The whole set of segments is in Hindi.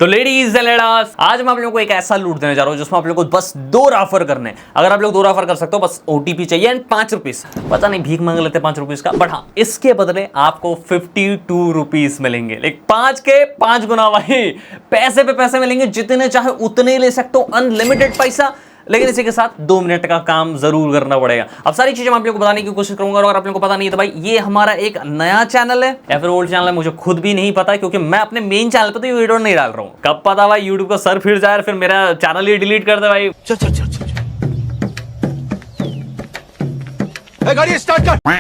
तो लेडीज एंड लेडास, आज मैं आप लोगों को एक ऐसा लूट देने जा रहा हूं जिसमें आप लोगों को बस 2 रेफर करने हैं। अगर आप लोग 2 रेफर कर सकते हो, बस ओटीपी चाहिए एंड 5 रुपीज। पता नहीं भीख मांग लेते 5 रुपीज का, बट हाँ, इसके बदले आपको 52 रुपीज मिलेंगे। लेकिन 5 के 5 गुना भाई, पैसे पे पैसे मिलेंगे, जितने चाहे उतने ले सकते हो, अनलिमिटेड पैसा। लेकिन इसी के साथ 2 मिनट का काम जरूर करना पड़ेगा। अब सारी चीजें मैं आप लोगों को बताने की कोशिश करूंगा, और अगर आप लोगों को पता नहीं है तो भाई ये हमारा एक नया चैनल है या फिर ओल्ड चैनल है, मुझे खुद भी नहीं पता, क्योंकि मैं अपने मेन चैनल पे तो ये वीडियो नहीं डाल रहा हूं। कब पता भाई यूट्यूब का सर फिर जाए, फिर मेरा चैनल ही डिलीट कर दे भाई।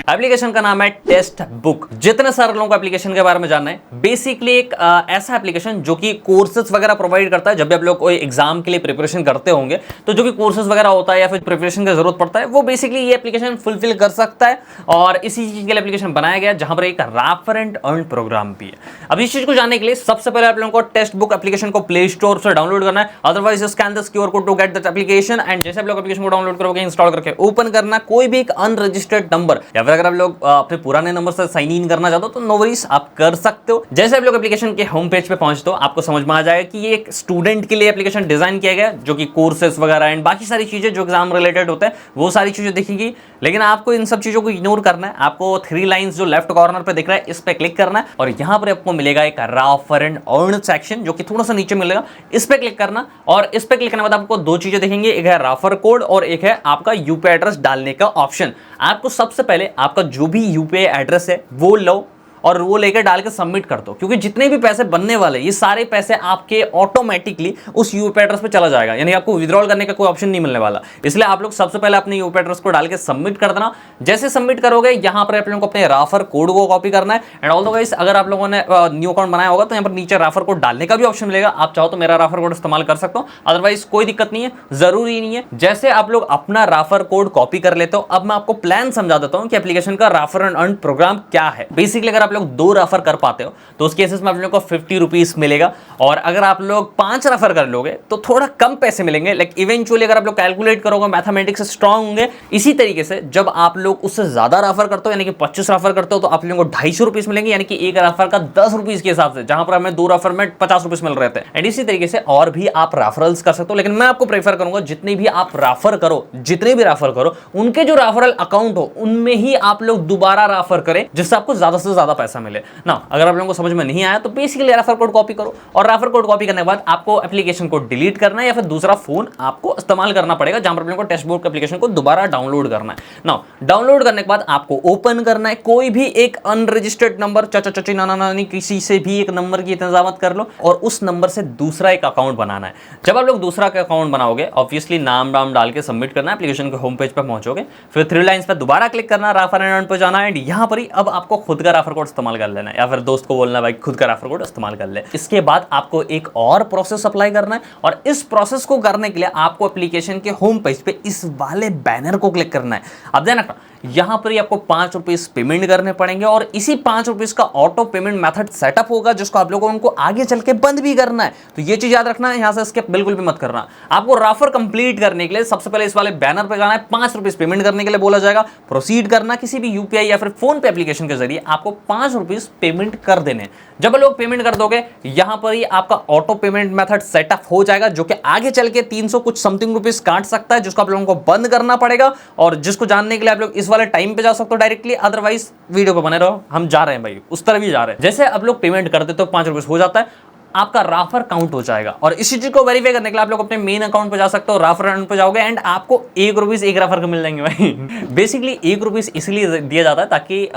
एप्लीकेशन का नाम है टेस्ट बुक। जितने सारे लोगों को एप्लीकेशन के बारे में जानना है, बेसिकली एक ऐसा एप्लीकेशन जो कि कोर्सेज वगैरह प्रोवाइड करता है। जब भी आप लोग कोई एग्जाम के लिए प्रिपरेशन करते होंगे तो जो भी कोर्सेज वगैरह होता है या फिर प्रिपरेशन की जरूरत पड़ता है, वो बेसिकली ये एप्लीकेशन फुलफिल कर सकता है। और इसी चीज के लिए एप्लीकेशन बनाया गया, जहां पर एक रेफर एंड अर्न प्रोग्राम भी है। अब इस चीज को जानने के लिए सबसे पहले आप लोगों को टेस्ट बुक एप्लीकेशन को प्ले स्टोर से डाउनलोड करना है। Otherwise scan this QR code to get that application, and जैसे आप लोग एप्लीकेशन को डाउनलोड करोगे, इंस्टॉल करके ओपन करना कोई भी एक अनरजिस्टर्ड नंबर, या फिर अगर आप लोग अपने पुराने नंबर से साइन इन करना चाहते हो तो नो वरीज, आप कर सकते हो। जैसे आप लोग एप्लीकेशन के होम पेज पे पहुंचते हो, आपको समझ में आ जाएगा कि ये एक स्टूडेंट के लिए एप्लीकेशन डिजाइन किया गया है, जो कि कोर्सेस वगैरह एंड बाकी सारी चीजें जो एग्जाम रिलेटेड होते हैं वो सारी चीजें दिखेगी। लेकिन आपको इन सब चीजों को इग्नोर करना है। आपको 3 लाइंस जो लेफ्ट कॉर्नर पे दिख रहा है, इस पे क्लिक करना है, और यहां पर आपको मिलेगा एक रेफर एंड अर्न सेक्शन, जो कि थोड़ा सा नीचे मिलेगा। इस पे क्लिक करना, और इस पे क्लिक करने के बाद आपको 2 चीजें दिखेंगी, एक है रेफर कोड और एक है आपका यूपीआई एड्रेस डालने का ऑप्शन। आपको सबसे पहले आपका जो भी यूपीआई एड्रेस है वो लो, और वो लेकर डाल के सबमिट कर दो, क्योंकि जितने भी पैसे बनने वाले, ये सारे पैसे आपके ऑटोमेटिकली उस यूपीआई एड्रेस पे चला जाएगा। यानी आपको विड्रॉल करने का कोई ऑप्शन नहीं मिलने वाला। इसलिए आप लोग सबसे पहले अपने यूपीआई एड्रेस को डाल के सबमिट कर देना। जैसे सबमिट करोगे, यहां पर आप लोगों को अपने रेफर कोड को कॉपी करना है। एंड ऑल्सो गाइस, अगर आप लोगों ने न्यू अकाउंट बनाया होगा तो यहाँ पर नीचे रेफर कोड डालने का भी ऑप्शन मिलेगा। आप चाहो तो मेरा रेफर कोड इस्तेमाल कर सकते हो, अदरवाइज कोई दिक्कत नहीं है, जरूरी नहीं है। जैसे आप लोग अपना रेफर कोड कॉपी कर लेते हो, अब मैं आपको प्लान समझा देता हूं कि एप्लीकेशन का रेफर एंड अर्न प्रोग्राम क्या है। बेसिकली अगर आप लोग 2 रेफर कर पाते हो तो उस केसेस में आप लोगों को 50 रुपीज मिलेगा, और अगर आप लोग 5 रेफर कर लोगे तो थोड़ा कम पैसे मिलेंगे। लाइक इवेंचुअली अगर आप लोग कैलकुलेट करोगे, मैथमेटिक्स से स्ट्रांग होंगे। इसी तरीके से जब आप लोग उससे ज्यादा रेफर करते हो, यानी कि 25 रेफर करते हो, तो आप लोगों को 250 रुपीज मिलेंगे, यानी कि एक रेफर का 10 रुपीज के हिसाब से, जहां पर हमें 2 रेफर में 50 रुपीज मिल रहे थे। एंड इसी तरीके से और भी आप रेफरल्स कर सकते हो। लेकिन मैं आपको प्रेफर करूंगा, जितने भी आप रेफर करो, उनके जो रेफरल अकाउंट हो उनमें ही आप लोग दोबारा रेफर करें, जिससे आपको ज्यादा से ज्यादा पैसा मिले ना। अगर आप लोगों को समझ में नहीं आया तो बेसिकली रेफर कोड कॉपी करो, और रेफर कोड कॉपी करने के बाद आपको एप्लीकेशन को डिलीट करना है, या फिर दूसरा फोन आपको इस्तेमाल करना पड़ेगा, जहां पर आपको टेस्ट बुक एप्लीकेशन को दोबारा डाउनलोड करना है। नाउ डाउनलोड करने के बाद आपको ओपन करना है कोई भी एक अनरजिस्टर्ड नंबर, चाचा चाची नाना नानी, किसी से भी एक नंबर की इंतजामत कर लो, और उस नंबर से दूसरा एक अकाउंट बनाना है। जब आप लोग दूसरा अकाउंट बनाओगे, ऑब्वियसली नाम डाल के सबमिट करना है, एप्लीकेशन के होम पेज पर पहुंचोगे, फिर 3 लाइंस पर दोबारा क्लिक करना, रेफर एंड अर्न पर जाना है। यहां पर ही अब आपको खुद का रेफर कोड इस्तेमाल कर लेना है, या फिर दोस्त को बोलना भाई खुद का रेफर कोड इस्तेमाल कर ले। इसके बाद आपको एक और प्रोसेस अप्लाई करना है, और इस प्रोसेस को करने के लिए आपको एप्लीकेशन के होम पेज पे इस वाले बैनर को क्लिक करना है। अब ध्यान रखना, यहां पर ही आपको 5 रुपीज पेमेंट करने पड़ेंगे, और इसी 5 रुपीज का ऑटो पेमेंट मेथड सेटअप होगा, जिसको आप लोगों को आगे चल के बंद भी करना है। तो ये चीज याद रखना है, यहां से स्किप बिल्कुल भी मत करना। आपको रेफर कंप्लीट करने के लिए सबसे पहले इस वाले बैनर पे जाना है, 5 रुपीज पेमेंट करने के लिए बोला जाएगा, प्रोसीड करना। किसी भी यूपीआई या फिर फोन पे एप्लीकेशन के जरिए आपको 5 रुपीज पेमेंट कर देने। जब लोग पेमेंट कर दोगे, यहां पर ही आपका ऑटो पेमेंट मेथड सेटअप हो जाएगा, जो कि आगे चल के 300 कुछ समथिंग रुपीज काट सकता है, जिसको आप लोगों को बंद करना पड़ेगा। और जिसको जानने के लिए आप लोग इस वाले टाइम पे जा सकते हो डायरेक्टली, अदरवाइज वीडियो पे बने रहो, हम जा रहे हैं भाई, उस तरह भी जा रहे हैं। जैसे आप लोग पेमेंट करते तो 5 रुपीज हो जाता है, आपका रेफर काउंट हो जाएगा। और इसी चीज को वेरीफाई करने के लिए आप लोग अपने मेन अकाउंट पे जा सकते हो, रेफर अकाउंट पे जाओगे, एंड आपको 1 रुपीज एक रेफर को मिल जाएंगे भाई। बेसिकली 1 रुपीज इसलिए दिया जाता है ताकि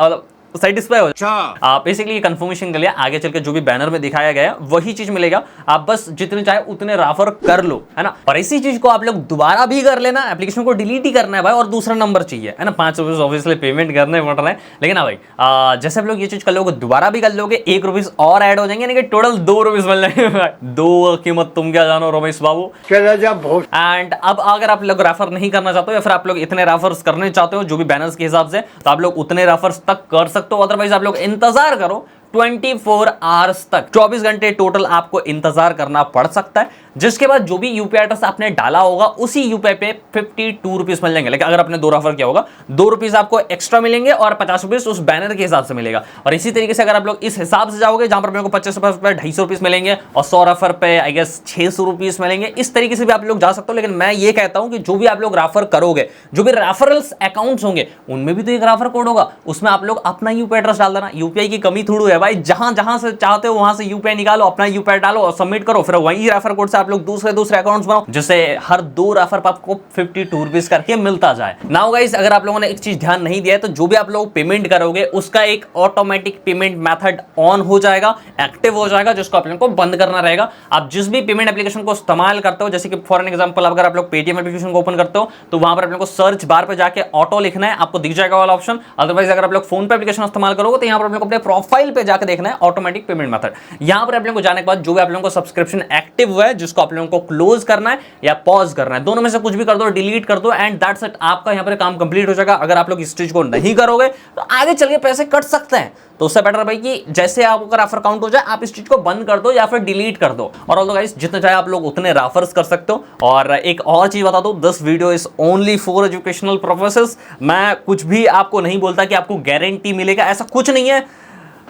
सेटिस्फाई हो जाए। बेसिकली कंफर्मेशन के लिए आगे चल के जो भी बैनर में दिखाया गया है वही चीज मिलेगा। आप बस जितने चाहे उतने रेफर कर लो, है ना। और इसी चीज को आप लोग दोबारा भी कर लेना, एप्लीकेशन को डिलीट ही करना है भाई, और दूसरा नंबर चाहिए, है ना। 5 रुपीज ऑब्वियसली पेमेंट करने पड़ रहे हैं, लेकिन हाँ भाई, जैसे आप लोग ये चीज कर लोगे, दोबारा भी कर लोगे, 1 रुपीज और ऐड हो जाएंगे, यानी कि टोटल 2 रुपीज मिल जाएंगे। 2 कीमत तुम क्या जानो रमेश बाबू। एंड अब अगर आप लोग रेफर नहीं करना चाहते हो, या फिर आप लोग इतने रेफर्स करने चाहते हो जो भी बैनर्स के हिसाब से, तो आप लोग उतने रेफर्स तक कर सकते हो। अदरवाइज आप लोग इंतजार करो, 24 आवर्स तक, 24 घंटे टोटल आपको इंतजार करना पड़ सकता है, जिसके बाद जो भी यूपीआई एड्रेस आपने डाला होगा उसी यूपीआई पे 52 रुपीज मिल जाएंगे। लेकिन अगर आपने 2 रेफर किया होगा 2 रुपीज आपको एक्स्ट्रा मिलेंगे और 50 रुपीज उस बैनर के हिसाब से मिलेगा। और इसी तरीके से अगर आप लोग इस हिसाब से जाओगे जहां पर मेरे को 25 रुपए 250 रुपीज मिलेंगे और 100 रेफर पे आई गेस 600 रुपीज मिलेंगे, इस तरीके से भी आप लोग जा सकते हो। लेकिन मैं ये कहता हूं कि जो भी आप लोग रेफर करोगे, जो भी रेफरल्स अकाउंट्स होंगे उनमें भी तो एक रेफर कोड होगा, उसमें आप लोग अपना यूपीआई एड्रेस डाल देना। यूपीआई की कमी थोड़ी है भाई, जहां जहां से चाहते हो वहां से यूपीआई निकालो, अपना यूपीआई डालो और सबमिट करो, फिर वही रेफर कोड से आप लोग दूसरे अकाउंट्स बनाओ, जिससे हर 2 रेफर पर आपको 52 रुपीज करके मिलता जाए। नाउ गाइस, अगर आप लोगों ने एक चीज ध्यान नहीं दिया है तो जो भी आप लोग पेमेंट करोगे उसका एक ऑटोमेटिक पेमेंट मेथड ऑन हो जाएगा, एक्टिव हो जाएगा, जिसको आप लोगों को बंद करना रहेगा। आप जिस भी पेमेंट एप्लीकेशन को इस्तेमाल करते हो, जैसे कि फॉर एन एग्जांपल अगर आप लोग पेटीएम एप्लीकेशन को ओपन करते हो तो वहां पर आप लोगों को सर्च बार पे जाके ऑटो लिखना है, आपको दिख जाएगा वाला ऑप्शन। अदरवाइज अगर आप लोग फोन पे एप्लीकेशन इस्तेमाल करोगे तो यहां पर आप लोगों को अपने प्रोफाइल पे जाकर देखना है ऑटोमेटिक पेमेंट मेथड। यहां पर आप लोगों को जाने के बाद जो भी आप लोगों को सब्सक्रिप्शन एक्टिव हुआ है, जिसको आप लोगों को क्लोज करना है या पॉज करना है, दोनों में से कुछ भी कर दो, डिलीट कर दो एंड दैट्स इट, आपका यहां पर काम कंप्लीट हो जाएगा। अगर आप लोग इस चीज को नहीं करोगे तो आगे चल के पैसे कट सकते हैं, तो उससे बेटर भाई कि जैसे आपका रेफर काउंट हो जाए आप इस चीज को बंद कर दो या फिर डिलीट कर दो। और ऑल्सो गाइस, जितने चाहे आप लोग उतने रेफर्स कर सकते हो। और एक और चीज बता दो, this video is only for educational purposes. मैं कुछ भी आपको नहीं बोलता कि आपको गारंटी मिलेगा, ऐसा कुछ नहीं है।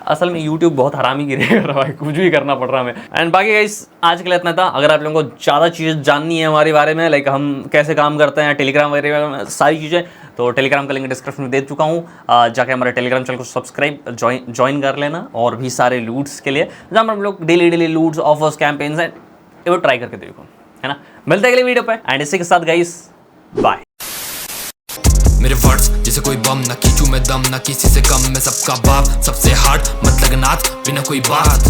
असल में YouTube बहुत हरामी गिरी कर रहा है, कुछ भी करना पड़ रहा है हमें। एंड बाकी गाइस, आज के लिए इतना था। अगर आप लोगों को ज़्यादा चीज़ें जाननी है हमारे बारे में, लाइक हम कैसे काम करते हैं, टेलीग्राम वगैरह सारी चीज़ें, तो टेलीग्राम का लिंक डिस्क्रिप्शन में दे चुका हूँ, जाके हमारे टेलीग्राम चैनल को सब्सक्राइब ज्वाइन कर लेना। और भी सारे लूट्स के लिए जहाँ पर हम लोग डेली लूट्स ऑफर्स कैंपेन्स हैं, वो ट्राई करके देखो, है ना। मिलते हैं अगले वीडियो पे, एंड इसी के साथ गाइस बाय। मेरे वर्ड्स जैसे कोई बम, ना खींचू मैं दम, ना किसी से कम, मैं सबका बाप, सबसे हार्ड मत लगनाथ बिना कोई बात।